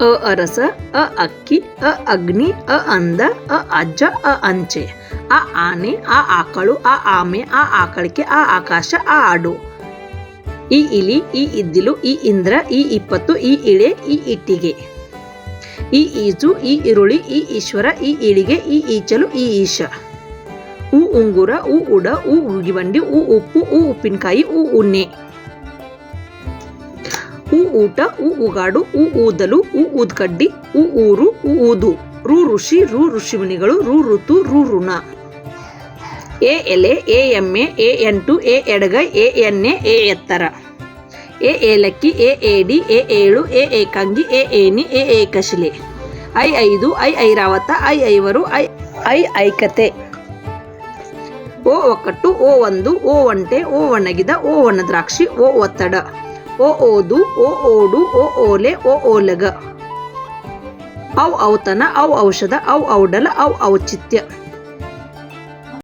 ಅ ಅರಸ, ಅ ಅಕ್ಕಿ, ಅ ಅಗ್ನಿ, ಅ ಅಂದ, ಅ ಅಜ್ಜ, ಅ ಅಂಚೆ. ಆ ಆನೆ, ಆ ಆಕಳು, ಆ ಆಮೆ, ಆ ಆಕಳಿಕೆ, ಆ ಆಕಾಶ, ಆ ಆಡು. ಈ ಇಲಿ, ಈ ಇದ್ದಿಲು, ಈ ಇಂದ್ರ, ಈ ಇಪ್ಪತ್ತು, ಈ ಇಳೆ, ಈ ಇಟ್ಟಿಗೆ. ಈ ಈಜು, ಈ ಈರುಳ್ಳಿ, ಈ ಈಶ್ವರ, ಈ ಈಳಿಗೆ, ಈ ಈಚಲು, ಈ ಈಶ. ಉ ಉಂಗುರ, ಉ ಉಡ, ಉ ಉಗಿಬಂಡಿ, ಉ ಉಪ್ಪು, ಉ ಉಪ್ಪಿನಕಾಯಿ, ಉ ಉಣ್ಣೆ. ಉ ಊಟ, ಉ ಉಗಾಡು, ಉ ಊದಲು, ಉ ಊದ್ಕಡ್ಡಿ, ಉ ಊರು, ಉ ಊದು. ರು ಋಷಿ, ರು ಋಷಿಮುನಿಗಳು, ರು ಋತು, ರು ಋಣ. ಎ ಎಲೆ, ಎ ಎಮ್ಮೆ, ಎ ಎಂಟು, ಎ ಎಡಗೈ, ಎ ಎಣ್ಣೆ, ಎ ಎತ್ತರ. ಎ ಏಲಕ್ಕಿ, ಎ ಏಡಿ, ಎ ಏಳು, ಎ ಏಕಾಂಗಿ, ಎ ಏನಿ, ಎ ಏಕಶಿಲೆ. ಐ ಐದು, ಐ ಐರಾವತ, ಐ ಐವರು, ಐ ಐಕತೆ. ಓ ಒಕ್ಕಟ್ಟು, ಓ ಒಂದು, ಓ ಒಂಟೆ, ಓ ಒಣಗಿದ, ಓ ಒಣದ್ರಾಕ್ಷಿ, ಓ ಒತ್ತಡ. ಓ ಓದು, ಓ ಓಡು, ಓ ಓಲೆ, ಓ ಓಲಗ. ಔ ಔತಣ, ಔ ಔಷಧ, ಔ ಔಡಲ, ಔ ಔಚಿತ್ಯ.